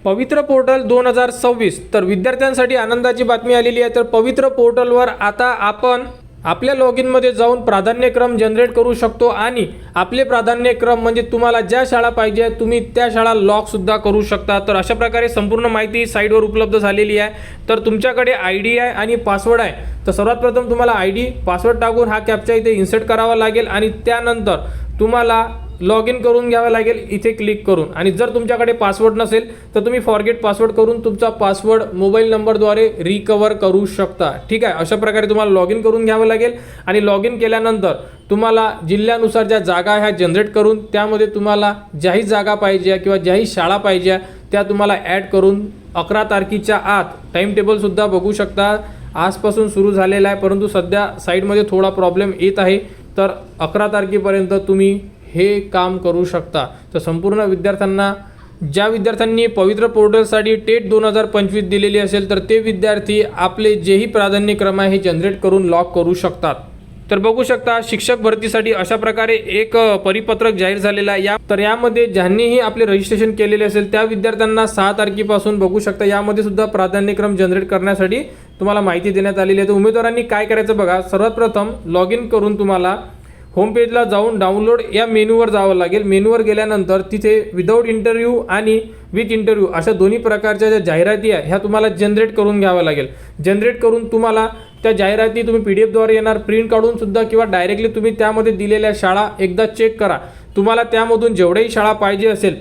पवित्र पोर्टल 2026 तर विद्यार्थ्यांसाठी आनंदाची बातमी आलेली आहे। तर पवित्र पोर्टलवर आता आपण आपल्या लॉगिन मध्ये जाऊन प्राधान्यक्रम जनरेट करू शकतो आणि आपले प्राधान्यक्रम म्हणजे तुम्हाला ज्या शाळा पाहिजे तुम्ही त्या शाळा लॉक सुद्धा करू शकता। तर अशा प्रकारे संपूर्ण माहिती साइटवर उपलब्ध झालेली आहे। तर तुमच्याकडे आयडी आहे आणि पासवर्ड आहे। तर सर्वात प्रथम तुम्हाला आयडी पासवर्ड टाकून हा कॅप्चा इथे इन्सर्ट करावा लागेल आणि त्यानंतर तुम्हाला लॉग इन करून घ्यावं लागेल इथे क्लिक करून। आणि जर तुमच्याकडे पासवर्ड नसेल तर तुम्ही फॉरगेट पासवर्ड करून तुमचा पासवर्ड मोबाईल नंबरद्वारे रिकवर करू शकता। ठीक आहे, अशा प्रकारे तुम्हाला लॉग इन करून घ्यावं लागेल आणि लॉग इन केल्यानंतर तुम्हाला जिल्ह्यानुसार ज्या जागा ह्या जनरेट करून त्यामध्ये तुम्हाला ज्याही जागा पाहिजे किंवा ज्याही शाळा पाहिजे त्या तुम्हाला ॲड करून 11 तारखेच्या आत टाइम टेबल सुद्धा बघू शकता। आजपासून सुरू झालेला आहे परंतु सध्या साईटमध्ये थोडा प्रॉब्लेम येत आहे। तर 11 तारखेपर्यंत तुम्ही हे काम करू शकता। तर संपूर्ण विद्यार्थ्यांना ज्या विद्यार्थ्यांनी पवित्र पोर्टलसाठी टेट 2025 दिलेली असेल तर ते विद्यार्थी आपले जेही प्राधान्यक्रम आहे हे जनरेट करून लॉक करू शकतात। तर बघू शकता शिक्षक भरतीसाठी अशा प्रकारे एक परिपत्रक जाहीर झालेला आहे। तर यामध्ये ज्यांनीही आपले रजिस्ट्रेशन केलेले असेल त्या विद्यार्थ्यांना 6 तारखेपासून बघू शकता यामध्ये सुद्धा प्राधान्यक्रम जनरेट करण्यासाठी तुम्हाला माहिती देण्यात आलेली आहे। तर उमेदवारांनी काय करायचं बघा, सर्वात प्रथम लॉग इन करून तुम्हाला होम पेजला जाऊन डाउनलोड या मेनूवर जावं लागेल। मेनूवर गेल्यानंतर तिथे विदाऊट इंटरव्ह्यू आणि विथ इंटरव्ह्यू अशा दोन्ही प्रकारच्या ज्या जाहिराती आहे ह्या तुम्हाला जनरेट करून घ्याव्या लागेल। जनरेट करून तुम्हाला त्या जाहिराती तुम्ही PDF द्वारे येणार प्रिंट काढून सुद्धा किंवा डायरेक्टली तुम्ही त्यामध्ये दिलेल्या शाळा एकदा चेक करा। तुम्हाला त्यामधून जेवढेही शाळा पाहिजे असेल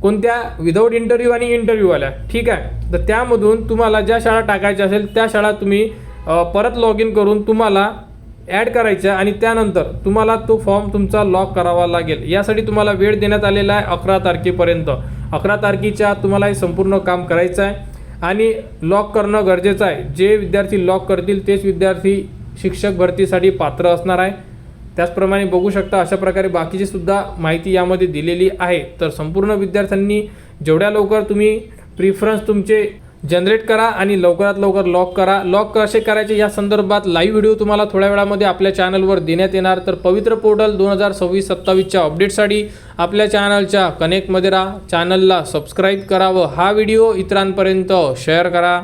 कोणत्या विदाऊट इंटरव्ह्यू आणि इंटरव्ह्यूवाल्या, ठीक आहे, तर त्यामधून तुम्हाला ज्या शाळा टाकायच्या असेल त्या शाळा तुम्ही परत लॉग इन करून तुम्हाला ॲड करायचं आणि त्यानंतर तुम्हाला तो फॉर्म तुमचा लॉक करावा लागेल। यासाठी तुम्हाला वेळ देण्यात आलेला आहे 11 तारखेपर्यंत। 11 तारखेच्या तुम्हाला हे संपूर्ण काम करायचं आहे आणि लॉक करणं गरजेचं आहे। जे विद्यार्थी लॉक करतील तेच विद्यार्थी शिक्षक भरतीसाठी पात्र असणार आहे। त्याचप्रमाणे बघू शकता अशा प्रकारे बाकीची सुद्धा माहिती यामध्ये दिलेली आहे। तर संपूर्ण विद्यार्थ्यांनी जेवढ्या लवकर तुम्ही प्रिफरन्स तुमचे जनरेट करा आणि लवकरात लवकर लॉक करा। लॉक कसे करायचे या संदर्भात लाईव्ह व्हिडिओ तुम्हाला थोड्या वेळामध्ये आपल्या चॅनलवर देण्यात येणार। तर पवित्र पोर्टल 2026-27च्या अपडेटसाठी आपल्या चॅनलच्या कनेक्टमध्ये राहा, चॅनलला सबस्क्राईब करा व हा व्हिडिओ इतरांपर्यंत शेअर करा।